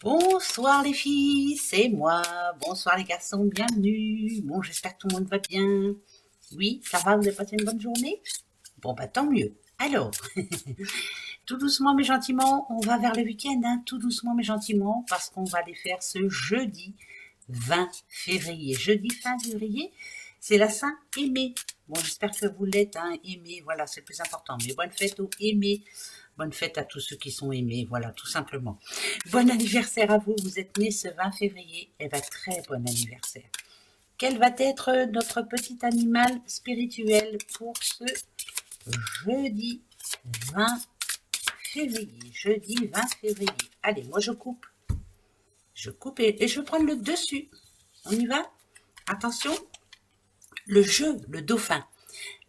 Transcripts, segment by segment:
Bonsoir les filles, c'est moi. Bonsoir les garçons, bienvenue. Bon, j'espère que tout le monde va bien. Oui, ça va, vous avez passé une bonne journée? Bon, bah tant mieux. Alors, tout doucement mais gentiment, on va vers le week-end, hein, tout doucement mais gentiment, parce qu'on va les faire ce jeudi 20 février. Jeudi fin février, c'est la Saint-Aimé. Bon, j'espère que vous l'êtes, hein, aimé, voilà, c'est le plus important. Mais bonne fête aux aimés. Bonne fête à tous ceux qui sont aimés, voilà, tout simplement. Bon anniversaire à vous, vous êtes nés ce 20 février. Eh bien, très bon anniversaire. Quel va être notre petit animal spirituel pour ce jeudi 20 février? Jeudi 20 février. Allez, moi je coupe. Je coupe et je vais prendre le dessus. On y va? Attention, le jeu, le dauphin.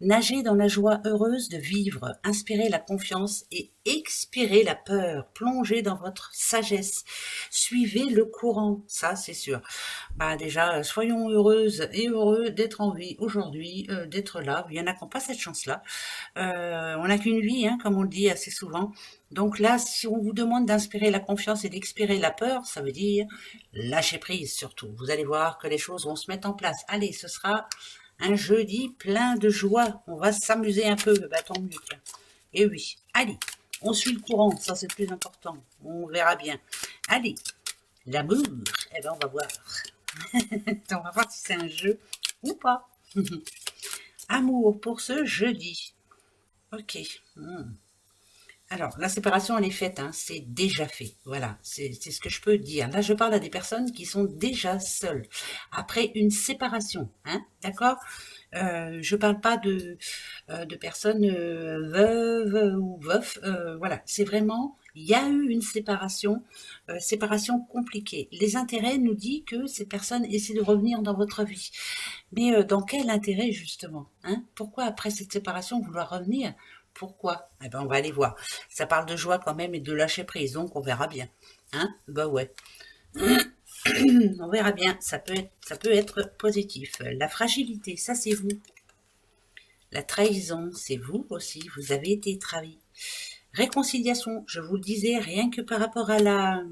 Nagez dans la joie heureuse de vivre, inspirez la confiance et expirez la peur, plongez dans votre sagesse, suivez le courant, ça c'est sûr. Bah déjà, soyons heureuses et heureux d'être en vie aujourd'hui, d'être là. Il y en a qui n'ont pas cette chance-là. On n'a qu'une vie, hein, comme on le dit assez souvent. Donc là, si on vous demande d'inspirer la confiance et d'expirer la peur, ça veut dire lâcher prise surtout. Vous allez voir que les choses vont se mettre en place. Allez, ce sera un jeudi plein de joie. On va s'amuser un peu. Bah, tant mieux. Tiens. Et oui. Allez, on suit le courant. Ça, c'est le plus important. On verra bien. Allez, l'amour. Eh ben, on va voir. On va voir si c'est un jeu ou pas. Amour pour ce jeudi. Ok. Alors, la séparation, elle est faite, hein, c'est déjà fait. Voilà, c'est ce que je peux dire. Là, je parle à des personnes qui sont déjà seules, après une séparation, hein, d'accord? Je parle pas de personnes veuves ou veufs, voilà, c'est vraiment, il y a eu une séparation compliquée. Les intérêts nous disent que ces personnes essaient de revenir dans votre vie. Mais dans quel intérêt, justement, hein? Pourquoi, après cette séparation, vouloir revenir? Pourquoi? Eh ben, on va aller voir. Ça parle de joie quand même et de lâcher prise, donc on verra bien. Hein? Bah ouais. On verra bien. Ça peut être positif. La fragilité, ça c'est vous. La trahison, c'est vous aussi. Vous avez été trahi. Réconciliation, je vous le disais, rien que par rapport à la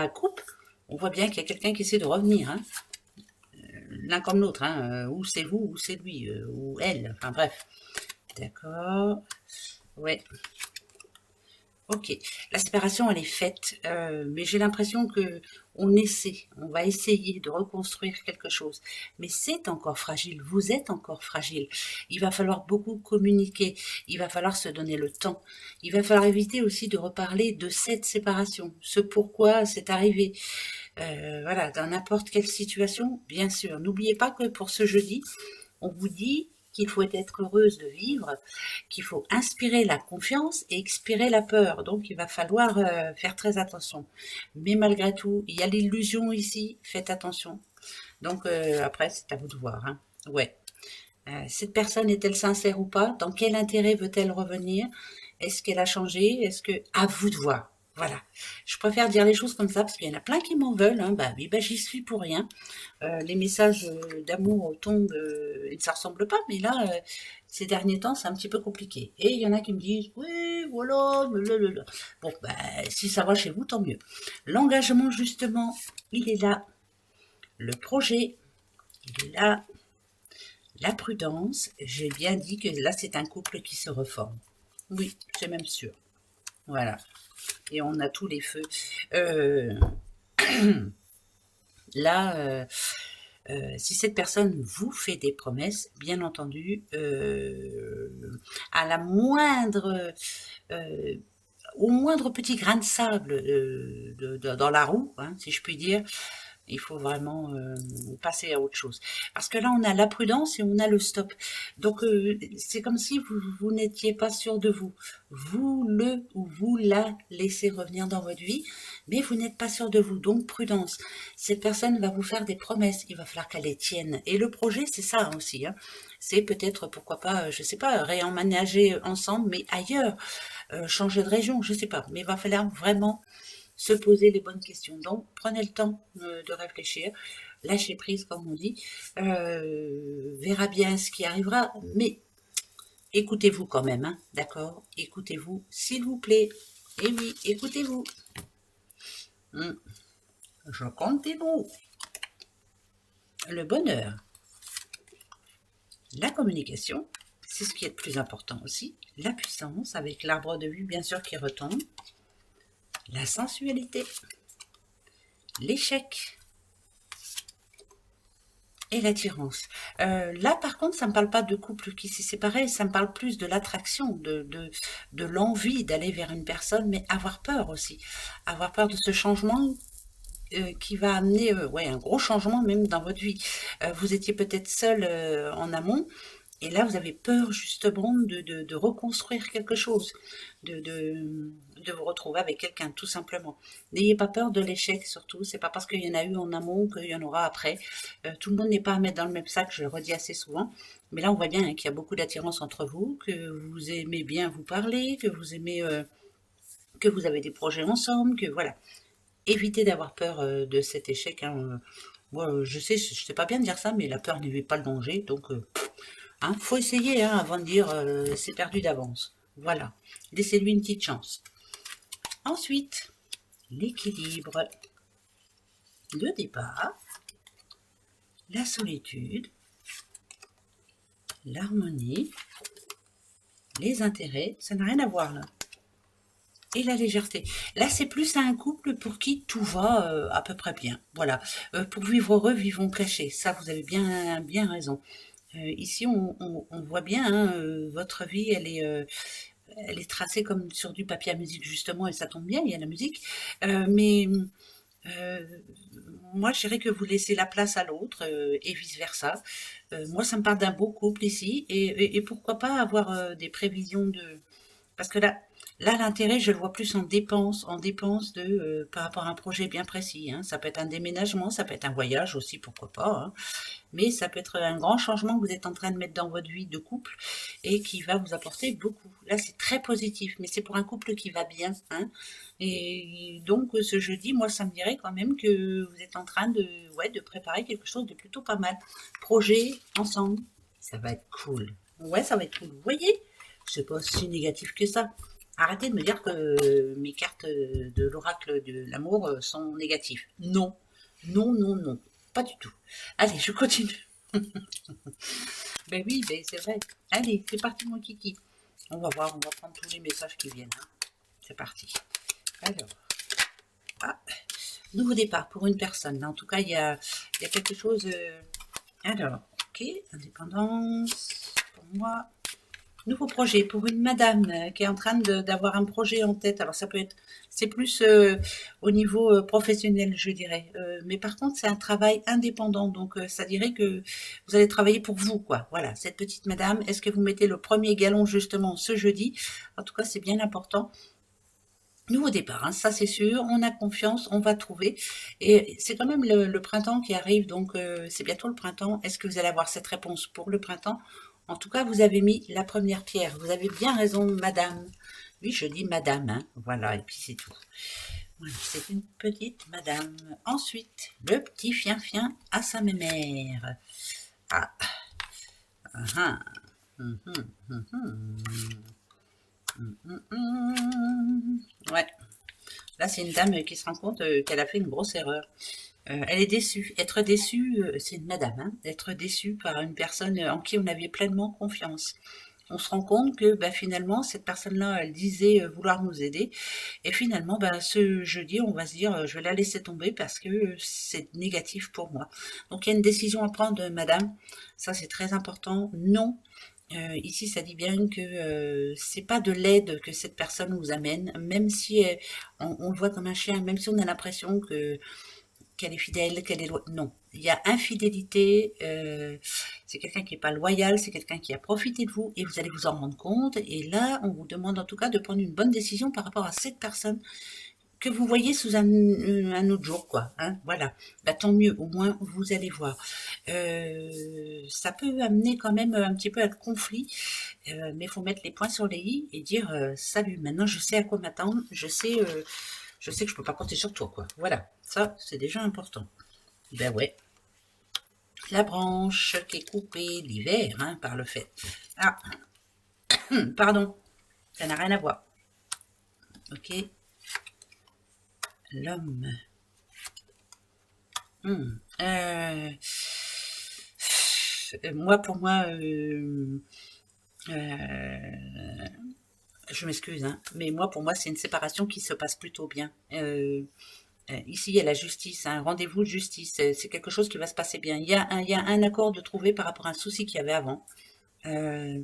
coupe, on voit bien qu'il y a quelqu'un qui essaie de revenir. Hein. L'un comme l'autre. Hein. Ou c'est vous, ou c'est lui, ou elle. Enfin bref. D'accord. Ouais. Ok, la séparation elle est faite, mais j'ai l'impression que on va essayer de reconstruire quelque chose, mais c'est encore fragile, vous êtes encore fragile. Il va falloir beaucoup communiquer, il va falloir se donner le temps, il va falloir éviter aussi de reparler de cette séparation, ce pourquoi c'est arrivé. Voilà, dans n'importe quelle situation, bien sûr. N'oubliez pas que pour ce jeudi, on vous dit qu'il faut être heureuse de vivre, qu'il faut inspirer la confiance et expirer la peur. Donc, il va falloir faire très attention. Mais malgré tout, il y a l'illusion ici, faites attention. Donc, après, c'est à vous de voir. Hein. Ouais. Cette personne est-elle sincère ou pas? Dans quel intérêt veut-elle revenir? Est-ce qu'elle a changé? Est-ce que... À vous de voir. Voilà. Je préfère dire les choses comme ça parce qu'il y en a plein qui m'en veulent. Hein. Bah oui, bah j'y suis pour rien. Les messages d'amour tombent et ça ressemble pas, mais là, ces derniers temps, c'est un petit peu compliqué. Et il y en a qui me disent, oui, voilà, blablabla. Bon, bah, si ça va chez vous, tant mieux. L'engagement, justement, il est là. Le projet, il est là. La prudence, j'ai bien dit que là, c'est un couple qui se reforme. Oui, c'est même sûr. Voilà. Et on a tous les feux. Là, si cette personne vous fait des promesses, bien entendu, à la au moindre petit grain de sable dans la roue, hein, si je puis dire, il faut vraiment passer à autre chose. Parce que là, on a la prudence et on a le stop. Donc, c'est comme si vous n'étiez pas sûr de vous. Vous le ou vous la laissez revenir dans votre vie, mais vous n'êtes pas sûr de vous. Donc, prudence. Cette personne va vous faire des promesses. Il va falloir qu'elle les tienne. Et le projet, c'est ça aussi. Hein. C'est peut-être, pourquoi pas, je sais pas, réemménager ensemble, mais ailleurs. Changer de région, je sais pas. Mais il va falloir vraiment se poser les bonnes questions. Donc, prenez le temps de réfléchir, lâchez prise, comme on dit, verra bien ce qui arrivera, mais écoutez-vous quand même, hein, d'accord? Écoutez-vous, s'il vous plaît. Et oui, écoutez-vous. Hmm. Je continue. Le bonheur, la communication, c'est ce qui est le plus important aussi. La puissance, avec l'arbre de vue bien sûr qui retombe. La sensualité, l'échec et l'attirance. Là, par contre, ça ne me parle pas de couple qui s'est séparé, ça me parle plus de l'attraction, de l'envie d'aller vers une personne, mais avoir peur aussi. Avoir peur de ce changement qui va amener ouais, un gros changement même dans votre vie. Vous étiez peut-être seul en amont, et là, vous avez peur justement de reconstruire quelque chose, de vous retrouver avec quelqu'un, tout simplement. N'ayez pas peur de l'échec, surtout. C'est pas parce qu'il y en a eu en amont qu'il y en aura après. Tout le monde n'est pas à mettre dans le même sac, je le redis assez souvent. Mais là, on voit bien hein, qu'il y a beaucoup d'attirance entre vous, que vous aimez bien vous parler, que vous aimez, que vous avez des projets ensemble, que voilà. Évitez d'avoir peur de cet échec. Hein. Moi, je sais pas bien dire ça, mais la peur n'évite pas le danger, donc hein, faut essayer hein, avant de dire c'est perdu d'avance. Voilà, laissez-lui une petite chance. Ensuite, l'équilibre, le départ, la solitude, l'harmonie, les intérêts, ça n'a rien à voir là. Et la légèreté. Là, c'est plus à un couple pour qui tout va à peu près bien. Voilà. Pour vivre heureux, vivons cachés. Ça, vous avez bien raison. Ici, on voit bien, hein, votre vie, elle est tracée comme sur du papier à musique, justement, et ça tombe bien, il y a la musique. Mais euh, moi, je dirais que vous laissez la place à l'autre et vice-versa. Moi, ça me parle d'un beau couple ici, et pourquoi pas avoir des prévisions de, parce que là, l'intérêt, je le vois plus en dépense de, par rapport à un projet bien précis. Hein. Ça peut être un déménagement, ça peut être un voyage aussi, pourquoi pas. Hein. Mais ça peut être un grand changement que vous êtes en train de mettre dans votre vie de couple et qui va vous apporter beaucoup. Là, c'est très positif, mais c'est pour un couple qui va bien. Hein. Et donc, ce jeudi, moi, ça me dirait quand même que vous êtes en train de, ouais, de préparer quelque chose de plutôt pas mal. Projet ensemble, ça va être cool. Ouais, ça va être cool. Vous voyez, c'est pas si négatif que ça. Arrêtez de me dire que mes cartes de l'oracle de l'amour sont négatives. Non, non, non, non, pas du tout. Allez, je continue. Ben oui, ben c'est vrai. Allez, c'est parti mon kiki. On va voir, on va prendre tous les messages qui viennent. Hein. C'est parti. Alors, ah, nouveau départ pour une personne. En tout cas, il y a quelque chose. Alors, ok, indépendance pour moi. Nouveau projet pour une madame qui est en train d'avoir un projet en tête. Alors ça peut être, c'est plus au niveau professionnel, je dirais. Mais par contre, c'est un travail indépendant. Donc ça dirait que vous allez travailler pour vous, quoi. Voilà, cette petite madame, est-ce que vous mettez le premier galon justement ce jeudi? En tout cas, c'est bien important. Nouveau départ, hein, ça c'est sûr, on a confiance, on va trouver. Et c'est quand même le printemps qui arrive, donc c'est bientôt le printemps. Est-ce que vous allez avoir cette réponse pour le printemps? En tout cas, vous avez mis la première pierre. Vous avez bien raison, madame. Oui, je dis madame, hein. Voilà, et puis c'est tout. Voilà, c'est une petite madame. Ensuite, le petit fien-fien à sa mémère. Ah, ah, ah. Hum, hum, hum, hum. Hum, hum, hum. Ouais, là, c'est une dame qui se rend compte qu'elle a fait une grosse erreur. Elle est déçue. Être déçue, c'est une madame, hein, être déçue par une personne en qui on avait pleinement confiance. On se rend compte que bah, finalement, cette personne-là, elle disait vouloir nous aider. Et finalement, bah, ce jeudi, on va se dire, je vais la laisser tomber parce que c'est négatif pour moi. Donc, il y a une décision à prendre, madame. Ça, c'est très important. Non. Ici, ça dit bien que c'est pas de l'aide que cette personne vous amène, même si on le voit comme un chien, même si on a l'impression que qu'elle est fidèle, qu'elle est loyale. Non, il y a infidélité. C'est quelqu'un qui est pas loyal, c'est quelqu'un qui a profité de vous et vous allez vous en rendre compte. Et là, on vous demande en tout cas de prendre une bonne décision par rapport à cette personne que vous voyez sous un autre jour, quoi. Hein, voilà. Bah, tant mieux, au moins vous allez voir. Ça peut amener quand même un petit peu à de conflit, mais il faut mettre les points sur les i et dire salut. Maintenant, je sais à quoi m'attendre. Je sais que je peux pas compter sur toi, quoi. Voilà. Ça, c'est déjà important. Ben ouais. La branche qui est coupée l'hiver, hein, par le fait. Ah, pardon. Ça n'a rien à voir. Ok. L'homme. Moi, pour moi, je m'excuse, hein, mais moi, pour moi, c'est une séparation qui se passe plutôt bien. Ici, il y a la justice, un rendez-vous de justice. C'est quelque chose qui va se passer bien. Il y a un accord de trouver par rapport à un souci qu'il y avait avant. Euh,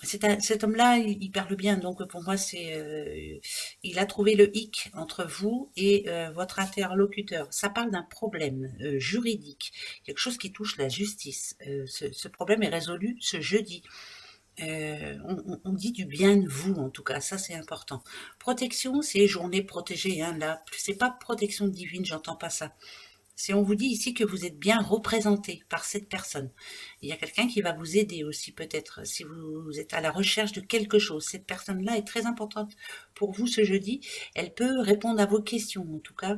cet homme-là, il parle bien, donc pour moi, il a trouvé le hic entre vous et votre interlocuteur. Ça parle d'un problème juridique, quelque chose qui touche la justice. Ce problème est résolu ce jeudi. On dit du bien de vous, en tout cas, ça c'est important. Protection, c'est journée protégée, hein, là, c'est pas protection divine, j'entends pas ça. Si on vous dit ici que vous êtes bien représenté par cette personne, il y a quelqu'un qui va vous aider aussi peut-être, si vous êtes à la recherche de quelque chose. Cette personne-là est très importante pour vous ce jeudi. Elle peut répondre à vos questions en tout cas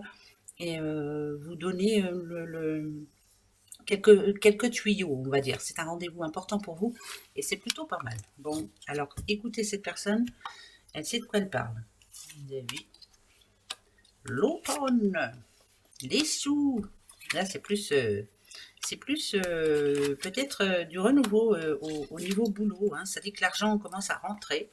et vous donner quelques tuyaux, on va dire. C'est un rendez-vous important pour vous et c'est plutôt pas mal. Bon, alors écoutez cette personne, elle sait de quoi elle parle. L'automne, les sous. Là, c'est plus peut-être du renouveau au niveau boulot. Hein. Ça dit que l'argent commence à rentrer.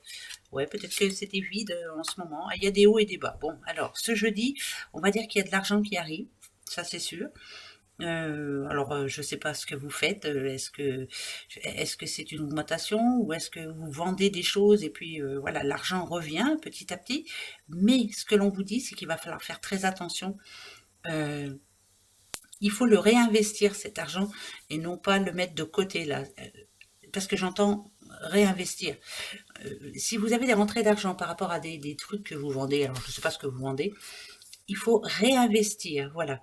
Ouais, peut-être que c'était vide en ce moment. Il y a des hauts et des bas. Bon, alors, ce jeudi, on va dire qu'il y a de l'argent qui arrive. Ça, c'est sûr. Alors, je ne sais pas ce que vous faites. Est-ce que c'est une augmentation ou est-ce que vous vendez des choses et puis voilà, l'argent revient petit à petit. Mais ce que l'on vous dit, c'est qu'il va falloir faire très attention. Il faut le réinvestir cet argent et non pas le mettre de côté là. Parce que j'entends réinvestir. Si vous avez des rentrées d'argent par rapport à des trucs que vous vendez, alors je ne sais pas ce que vous vendez, il faut réinvestir, voilà.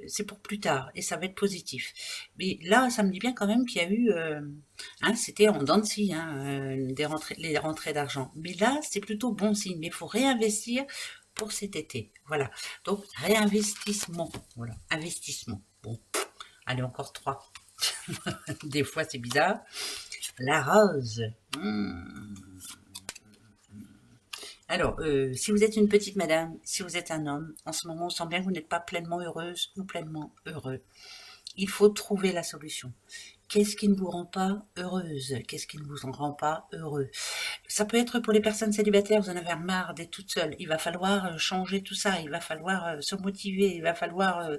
C'est pour plus tard et ça va être positif. Mais là, ça me dit bien quand même qu'il y a eu, hein, c'était en dents de scie, hein, les rentrées d'argent. Mais là, c'est plutôt bon signe. Mais il faut réinvestir pour cet été, voilà. Donc réinvestissement, voilà, investissement. Bon, allez encore 3. Des fois, c'est bizarre. La rose. Alors, si vous êtes une petite madame, si vous êtes un homme, en ce moment, on sent bien que vous n'êtes pas pleinement heureuse ou pleinement heureux. Il faut trouver la solution. Qu'est-ce qui ne vous rend pas heureuse? Qu'est-ce qui ne vous en rend pas heureux? Ça peut être pour les personnes célibataires, vous en avez marre d'être toute seule. Il va falloir changer tout ça, il va falloir se motiver, il va falloir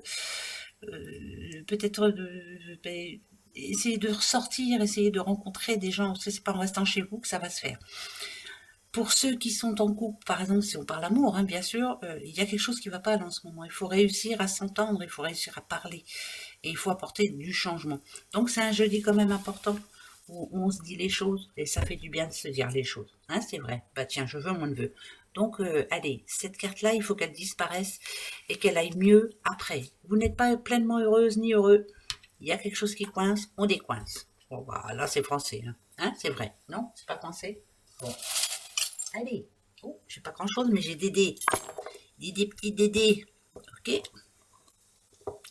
peut-être essayer de ressortir, essayer de rencontrer des gens. C'est pas en restant chez vous que ça va se faire. Pour ceux qui sont en couple, par exemple, si on parle d'amour, hein, bien sûr, il y a quelque chose qui ne va pas là en ce moment. Il faut réussir à s'entendre, il faut réussir à parler. Et il faut apporter du changement. Donc c'est un jeudi quand même important où on se dit les choses et ça fait du bien de se dire les choses. Hein, c'est vrai. Bah tiens, je veux mon neveu. Donc allez, cette carte-là, il faut qu'elle disparaisse et qu'elle aille mieux après. Vous n'êtes pas pleinement heureuse ni heureux. Il y a quelque chose qui coince, on décoince. Bon, bah, là c'est français. Hein, c'est vrai. Non, c'est pas français. Bon. Allez. Oh, j'ai pas grand chose, mais j'ai des dés. Des petits dés. Ok.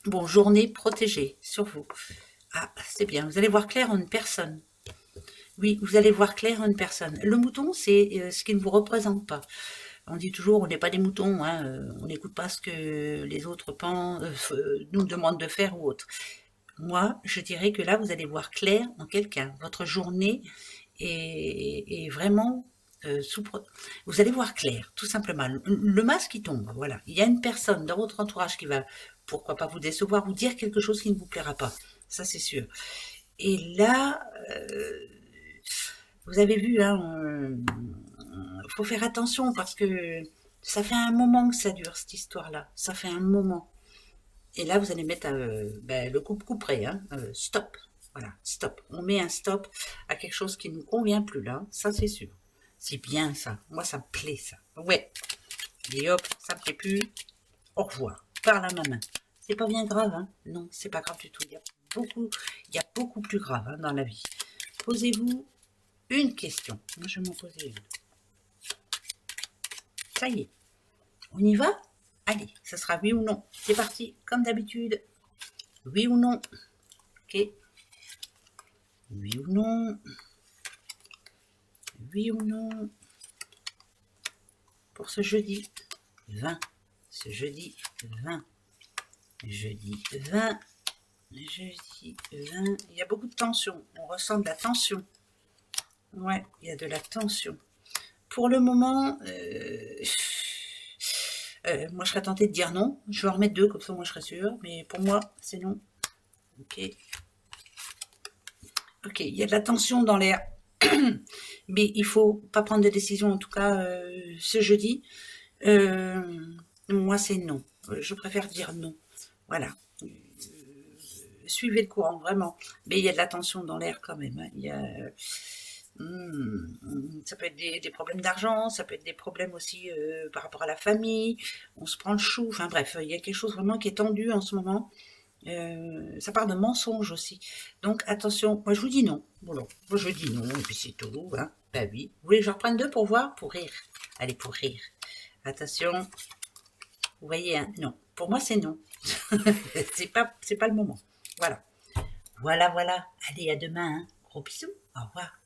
Bon, journée protégée sur vous. Ah, c'est bien. Vous allez voir clair en une personne. Oui, vous allez voir clair en une personne. Le mouton, c'est ce qui ne vous représente pas. On dit toujours, on n'est pas des moutons, hein, on n'écoute pas ce que les autres nous demandent de faire ou autre. Moi, je dirais que là, vous allez voir clair en quelqu'un. Votre journée est vraiment vous allez voir clair, tout simplement. Le masque qui tombe, voilà. Il y a une personne dans votre entourage qui va, pourquoi pas vous décevoir, vous dire quelque chose qui ne vous plaira pas. Ça, c'est sûr. Et là, vous avez vu, hein, faut faire attention parce que ça fait un moment que ça dure, cette histoire-là. Ça fait un moment. Et là, vous allez mettre le coupe-couperé, hein, stop. Voilà, stop. On met un stop à quelque chose qui ne nous convient plus là, ça c'est sûr. C'est bien ça. Moi, ça me plaît ça. Ouais. Et hop, ça me plaît plus. Au revoir. Par la main. C'est pas bien grave, hein? Non, c'est pas grave du tout. Il y a beaucoup plus grave hein, dans la vie. Posez-vous une question. Moi, je vais m'en poser une. Ça y est. On y va? Allez, ça sera oui ou non. C'est parti, comme d'habitude. Oui ou non? Ok. Oui ou non? Oui ou non? Pour ce jeudi 20 ce jeudi 20. Jeudi 20. Jeudi 20. Il y a beaucoup de tension. On ressent de la tension. Ouais, il y a de la tension. Pour le moment, moi je serais tentée de dire non. Je vais en remettre 2, comme ça moi je serais sûre. Mais pour moi, c'est non. Ok. Ok, il y a de la tension dans l'air. Mais il faut pas prendre de décision, en tout cas, ce jeudi. Moi, c'est non. Je préfère dire non. Voilà. Suivez le courant, vraiment. Mais il y a de la tension dans l'air quand même. Hein. Il y a... ça peut être des problèmes d'argent, ça peut être des problèmes aussi par rapport à la famille, on se prend le chou, enfin bref, il y a quelque chose vraiment qui est tendu en ce moment. Ça part de mensonges aussi. Donc attention, moi je vous dis non. Voilà, moi je dis non, et puis c'est tout. Hein. Bah oui. Vous voulez que je reprenne 2 pour voir? Pour rire. Allez, pour rire. Attention. Vous voyez, hein? Non. Pour moi, c'est non. C'est pas le moment. Voilà. Voilà, voilà. Allez, à demain. Hein. Gros bisous. Au revoir.